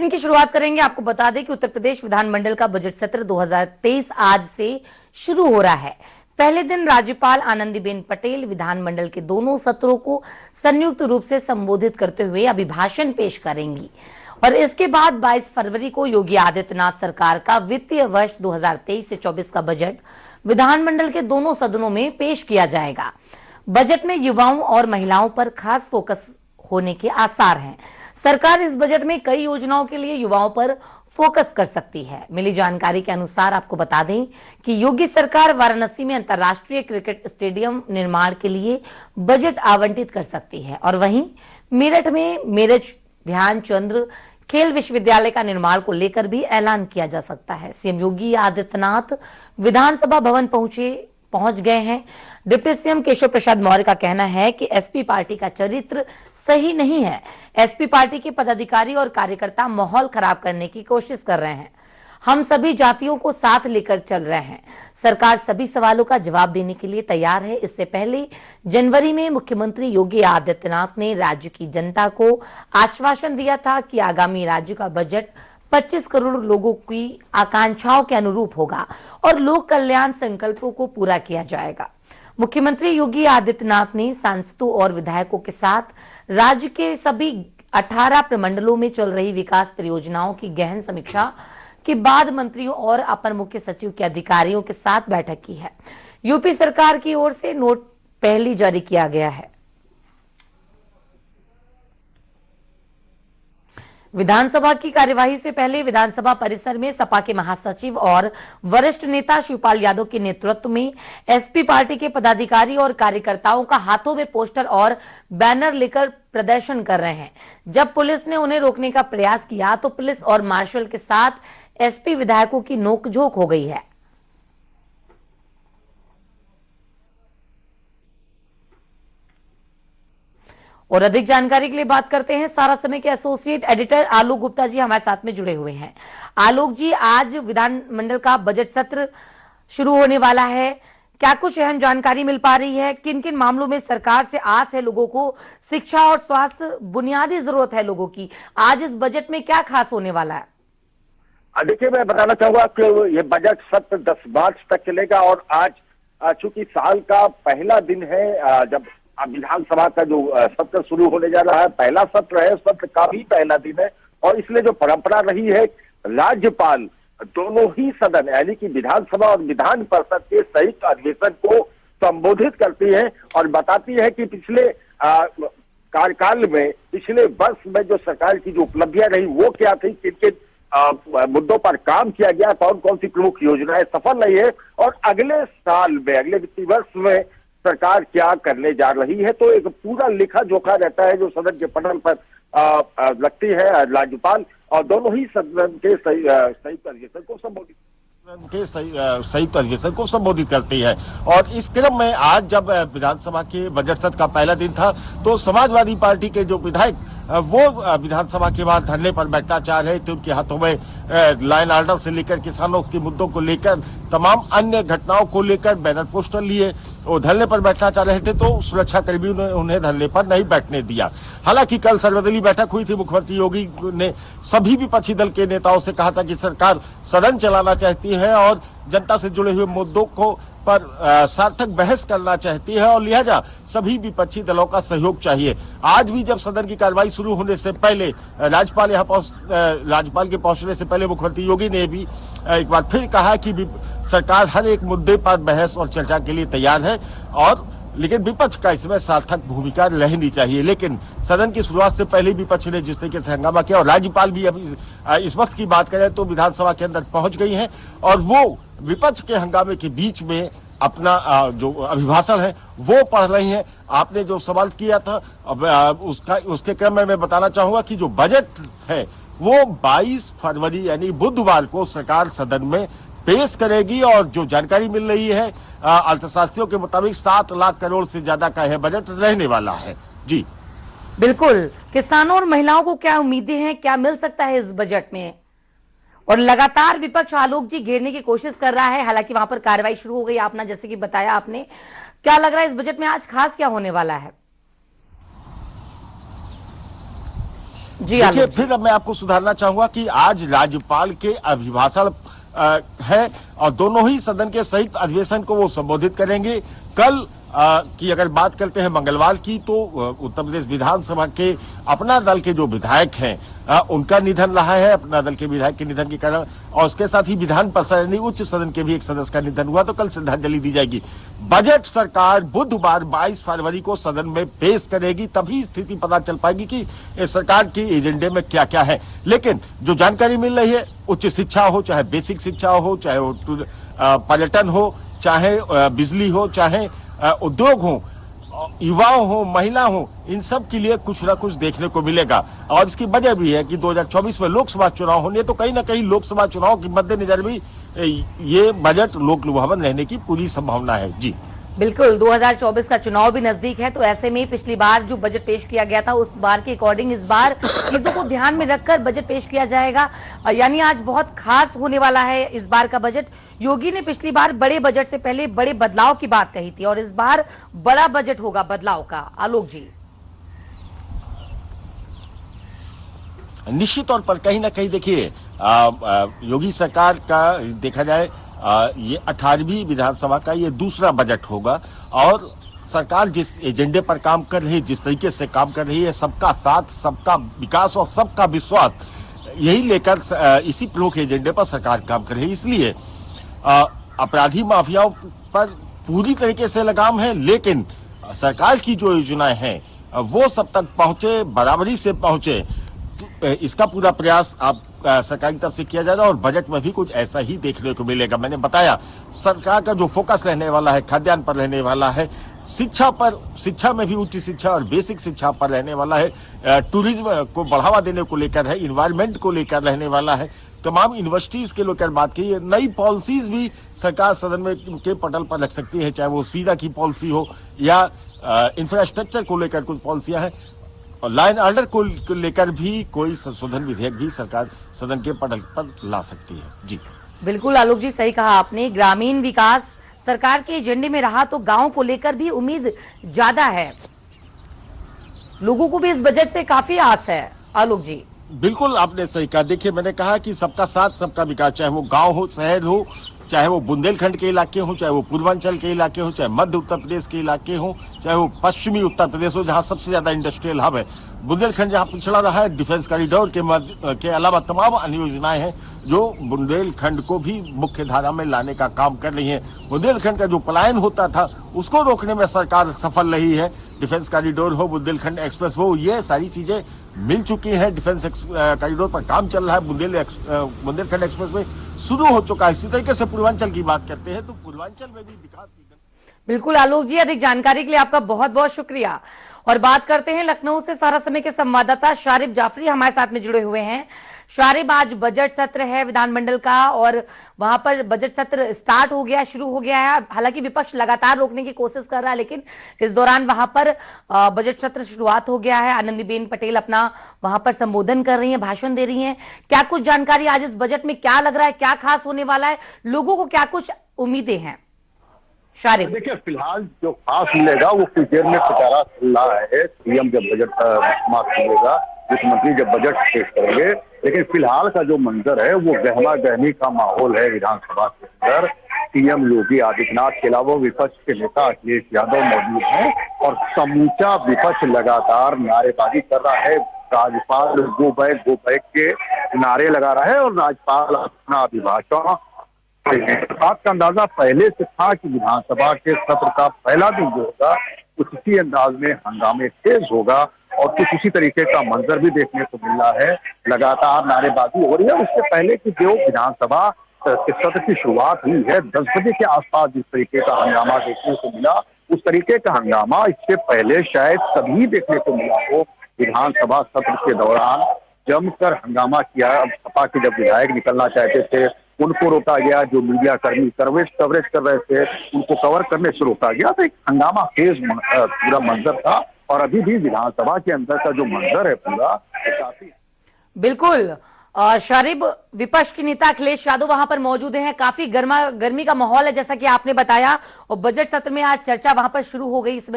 Bulletin की शुरुआत करेंगे। आपको बता दें कि उत्तर प्रदेश विधानमंडल का बजट सत्र 2023 आज से शुरू हो रहा है। पहले दिन राज्यपाल आनंदीबेन पटेल विधानमंडल के दोनों सत्रों को संयुक्त रूप से संबोधित करते हुए अभिभाषण पेश करेंगी और इसके बाद 22 फरवरी को योगी आदित्यनाथ सरकार का वित्तीय वर्ष 2023 से 24 का बजट विधानमंडल के दोनों सदनों में पेश किया जाएगा। बजट में युवाओं और महिलाओं पर खास फोकस होने के आसार हैं। सरकार इस बजट में कई योजनाओं के लिए युवाओं पर फोकस कर सकती है। मिली जानकारी के अनुसार आपको बता दें कि योगी सरकार वाराणसी में अंतर्राष्ट्रीय क्रिकेट स्टेडियम निर्माण के लिए बजट आवंटित कर सकती है और वहीं मेरठ में मेजर ध्यानचंद खेल विश्वविद्यालय का निर्माण को लेकर भी ऐलान किया जा सकता है। सीएम योगी आदित्यनाथ विधानसभा भवन पहुंच गए हैं। डिप्टी सीएम केशव प्रसाद मौर्य का कहना है कि एसपी पार्टी का चरित्र सही नहीं है। एसपी पार्टी के पदाधिकारी और कार्यकर्ता माहौल खराब करने की कोशिश कर रहे हैं। हम सभी जातियों को साथ लेकर चल रहे हैं। सरकार सभी सवालों का जवाब देने के लिए तैयार है। इससे पहले जनवरी में मुख्यमंत्री योगी आदित्यनाथ ने राज्य की जनता को आश्वासन दिया था कि आगामी राज्य का बजट 25 करोड़ लोगों की आकांक्षाओं के अनुरूप होगा और लोक कल्याण संकल्पों को पूरा किया जाएगा। मुख्यमंत्री योगी आदित्यनाथ ने सांसदों और विधायकों के साथ राज्य के सभी 18 प्रमंडलों में चल रही विकास परियोजनाओं की गहन समीक्षा के बाद मंत्रियों और अपर मुख्य सचिव के अधिकारियों के साथ बैठक की है। यूपी सरकार की ओर से नोट पहले जारी किया गया है। विधानसभा की कार्यवाही से पहले विधानसभा परिसर में सपा के महासचिव और वरिष्ठ नेता शिवपाल यादव के नेतृत्व में एसपी पार्टी के पदाधिकारी और कार्यकर्ताओं का हाथों में पोस्टर और बैनर लेकर प्रदर्शन कर रहे हैं। जब पुलिस ने उन्हें रोकने का प्रयास किया तो पुलिस और मार्शल के साथ एसपी विधायकों की नोकझोंक हो गई है। और अधिक जानकारी के लिए बात करते हैं सारा समय के एसोसिएट एडिटर आलोक गुप्ता जी हमारे साथ में जुड़े हुए हैं। आलोक जी, आज विधानमंडल का बजट सत्र शुरू होने वाला है, क्या कुछ अहम जानकारी मिल पा रही है? किन किन मामलों में सरकार से आस है लोगों को? शिक्षा और स्वास्थ्य बुनियादी जरूरत है लोगों की, आज इस बजट में क्या खास होने वाला है? देखिए, मैं बताना चाहूंगा कि ये बजट सत्र 10 मार्च तक चलेगा और आज चूंकि साल का पहला दिन है, जब विधानसभा का जो सत्र शुरू होने जा रहा है, पहला सत्र है, सत्र का भी पहला दिन है और इसलिए जो परंपरा रही है, राज्यपाल दोनों ही सदन यानी कि विधानसभा और विधान परिषद के संयुक्त अधिवेशन को संबोधित करती है और बताती है कि पिछले कार्यकाल में, पिछले वर्ष में जो सरकार की जो उपलब्धियां रही वो क्या थी, किन किन मुद्दों पर काम किया गया, कौन कौन सी प्रमुख योजनाएं सफल रही है और अगले साल में, अगले वित्तीय वर्ष में सरकार क्या करने जा रही है। तो एक पूरा लेखा जोखा रहता है जो सदन के पटल पर लगती है राज्यपाल और दोनों ही सदन के संयुक्त अधिवेशन को संबोधित करती है। और इस क्रम में आज जब विधानसभा के बजट सत्र का पहला दिन था तो समाजवादी पार्टी के जो विधायक वो विधानसभा के बाद धरने पर बैठना चाह रहे थे। उनके हाथों में लाइन ऑर्डर से लेकर किसानों के मुद्दों को लेकर तमाम अन्य घटनाओं को लेकर बैनर पोस्टर लिए वो धरने पर बैठना चाह रहे थे, तो सुरक्षा कर्मियों ने उन्हें धरने पर नहीं बैठने दिया। हालांकि कल सर्वदलीय बैठक हुई थी। मुख्यमंत्री योगी ने सभी विपक्षी दल के नेताओं से कहा था कि सरकार सदन चलाना चाहती है और जनता से जुड़े हुए मुद्दों को पर सार्थक बहस करना चाहती है और लिहाजा सभी विपक्षी दलों का सहयोग चाहिए। आज भी जब सदन की कार्रवाई शुरू होने से पहले राज्यपाल के पहुंचने से पहले मुख्यमंत्री योगी ने भी एक बार फिर कहा कि सरकार हर एक मुद्दे पर बहस और चर्चा के लिए तैयार है और लेकिन विपक्ष का इसमें सार्थक भूमिका रहनी चाहिए। लेकिन सदन की शुरुआत से पहले विपक्ष ने जिस तरीके से हंगामा किया और राज्यपाल भी अभी इस वक्त की बात करें तो विधानसभा के अंदर पहुंच गई हैं और वो विपक्ष के हंगामे के बीच में अपना जो अभिभाषण है वो पढ़ रही हैं। आपने जो सवाल किया था उसके क्रम में मैं बताना चाहूंगा कि जो बजट है वो 22 फरवरी यानी बुधवार को सरकार सदन में पेश करेगी और जो जानकारी मिल रही है अर्थशास्त्रियों के मुताबिक 7 लाख करोड़ से ज्यादा का यह बजट रहने वाला है। जी बिल्कुल, किसानों और महिलाओं को क्या उम्मीदें हैं, क्या मिल सकता है इस बजट में? और लगातार विपक्ष आलोक जी घेरने की कोशिश कर रहा है, हालांकि वहां पर कार्रवाई शुरू हो गई आपने जैसे कि बताया आपने। क्या लग रहा है इस बजट में आज खास क्या होने वाला है? जी देखिए, आलोक जी। फिर अब मैं आपको सुधारना चाहूंगा कि आज राज्यपाल के अभिभाषण है और दोनों ही सदन के संयुक्त अधिवेशन को वो संबोधित करेंगे। कल की अगर बात करते हैं मंगलवार की, तो उत्तर प्रदेश विधानसभा के अपना दल के जो विधायक हैं उनका निधन रहा है, अपना दल के विधायक के निधन के कारण, और उसके साथ ही विधान परिषद यानी उच्च सदन के भी एक सदस्य का निधन हुआ, तो कल श्रद्धांजलि दी जाएगी। बजट सरकार बुधवार 22 फरवरी को सदन में पेश करेगी, तभी स्थिति पता चल पाएगी कि सरकार के एजेंडे में क्या क्या है। लेकिन जो जानकारी मिल रही है, उच्च शिक्षा हो, चाहे बेसिक शिक्षा हो, चाहे वो पर्यटन हो, चाहे बिजली हो, चाहे उद्योग हो, युवाओं हो, महिला हो, इन सब के लिए कुछ ना कुछ देखने को मिलेगा। और इसकी वजह भी है कि 2024 में लोकसभा चुनाव होने, तो कहीं ना कहीं लोकसभा चुनाव के मद्देनजर भी ये बजट लोक लुभावन रहने की पूरी संभावना है। जी बिल्कुल, 2024 का चुनाव भी नजदीक है, तो ऐसे में पिछली बार जो बजट पेश किया गया था उस बार के अकॉर्डिंग इस बार चीजों को ध्यान में रखकर बजट पेश किया जाएगा। यानी आज बहुत खास होने वाला है इस बार का बजट। योगी ने पिछली बार बड़े बजट से पहले बड़े बदलाव की बात कही थी और इस बार बड़ा बजट होगा बदलाव का। आलोक जी। निश्चित तौर पर कहीं ना कहीं देखिए, योगी सरकार का देखा जाए ये 18वीं विधानसभा का ये दूसरा बजट होगा और सरकार जिस एजेंडे पर काम कर रही है, जिस तरीके से काम कर रही है, सबका साथ, सबका विकास और सबका विश्वास, यही लेकर इसी प्रमुख एजेंडे पर सरकार काम कर रही है। इसलिए अपराधी माफियाओं पर पूरी तरीके से लगाम है, लेकिन सरकार की जो योजनाएं हैं वो सब तक पहुंचे, बराबरी से पहुंचे, इसका पूरा प्रयास आप सरकार की तरफ से किया जा रहा है। और बजट में भी कुछ ऐसा ही देखने को मिलेगा। मैंने बताया, सरकार का जो फोकस रहने वाला है खाद्यान्न पर रहने वाला है, शिक्षा पर, शिक्षा में भी उच्च शिक्षा और बेसिक शिक्षा पर रहने वाला है, टूरिज्म को बढ़ावा देने को लेकर है, इन्वायरमेंट को लेकर रहने वाला है, तमाम यूनिवर्सिटीज के लेकर बात की है। नई पॉलिसीज भी सरकार सदन में के पटल पर रख सकती है, चाहे वो सीधा की पॉलिसी हो या इंफ्रास्ट्रक्चर को लेकर कुछ पॉलिसियां हैं, और लॉ एंड ऑर्डर को लेकर भी कोई संशोधन विधेयक भी सरकार सदन के पटल पर ला सकती है। जी बिल्कुल आलोक जी, सही कहा आपने। ग्रामीण विकास सरकार के एजेंडे में रहा तो गांव को लेकर भी उम्मीद ज्यादा है, लोगों को भी इस बजट से काफी आस है। आलोक जी बिल्कुल आपने सही कहा। देखिए, मैंने कहा कि सबका साथ, सबका विकास, चाहे वो गांव हो, शहर हो, चाहे वो बुंदेलखंड के इलाके हो, चाहे वो पूर्वांचल के इलाके हो, चाहे मध्य उत्तर प्रदेश के इलाके हो, चाहे वो पश्चिमी उत्तर प्रदेश हो जहां सबसे ज्यादा इंडस्ट्रियल हब है, बुंदेलखंड जहां पिछड़ा रहा है, डिफेंस कॉरिडोर के अलावा तमाम अन्य योजनाएं हैं जो बुंदेलखंड को भी मुख्य धारा में लाने का काम कर रही है। बुंदेलखंड का जो पलायन होता था उसको रोकने में सरकार सफल रही है। डिफेंस कॉरिडोर हो, बुंदेलखंड एक्सप्रेस हो, ये सारी चीजें मिल चुकी है। डिफेंस कॉरिडोर पर काम चल रहा है, बुंदेलखंड एक्सप्रेस में शुरू हो चुका है। इसी तरीके से पूर्वांचल की बात करते हैं तो पूर्वांचल में भी विकास की। बिल्कुल आलोक जी, अधिक जानकारी के लिए आपका बहुत बहुत शुक्रिया। और बात करते हैं लखनऊ से सारा समय के संवाददाता शारिब जाफरी हमारे साथ में जुड़े हुए हैं। शारिब, आज बजट सत्र है विधानमंडल का और वहां पर बजट सत्र स्टार्ट हो गया, शुरू हो गया है। हालांकि विपक्ष लगातार रोकने की कोशिश कर रहा है, लेकिन इस दौरान वहां पर बजट सत्र शुरुआत हो गया है। आनंदीबेन पटेल अपना वहां पर संबोधन कर रही हैं, भाषण दे रही हैं। क्या कुछ जानकारी आज इस बजट में क्या लग रहा है, क्या खास होने वाला है, लोगों को क्या कुछ उम्मीदें हैं? शारिब देखिए, फिलहाल जो खास मिलेगा वो कुछ देर में प्रचार चल रहा है। सीएम जब बजट समाप्त होगा, वित्त मंत्री जब बजट पेश करेंगे, लेकिन फिलहाल का जो मंजर है वो गहमा गहमी का माहौल है विधानसभा के अंदर। सीएम योगी आदित्यनाथ के अलावा विपक्ष के नेता अखिलेश यादव मौजूद हैं और समूचा विपक्ष लगातार नारेबाजी कर रहा है। राज्यपाल गो बैक के नारे लगा रहा है और राज्यपाल अपना अभिभाषण, बात का अंदाजा पहले से था कि विधानसभा के सत्र का पहला दिन जो होगा कुछ इसी अंदाज में हंगामे तेज होगा और कुछ इसी तरीके का मंजर भी देखने को मिल रहा है। लगातार नारेबाजी हो रही है। उससे पहले कि जो विधानसभा के सत्र की शुरुआत हुई है 10 बजे के आसपास जिस तरीके का हंगामा देखने को मिला, उस तरीके का हंगामा इससे पहले शायद कभी देखने को मिला हो। विधानसभा सत्र के दौरान जमकर हंगामा किया। अब सपा के जब विधायक निकलना चाहते थे उनको रोका गया, जो मीडिया कर्मी कवरेज कर रहे थे उनको कवर करने से रोका गया। तो एक हंगामा तेज पूरा मंजर था और अभी भी विधानसभा के अंदर का जो मंजर है पूरा काफी। बिल्कुल शारिब, विपक्ष के नेता अखिलेश यादव वहां पर मौजूद हैं। काफी गर्मी का माहौल है जैसा कि आपने बताया और बजट सत्र में आज चर्चा वहां पर शुरू हो गई। इसमें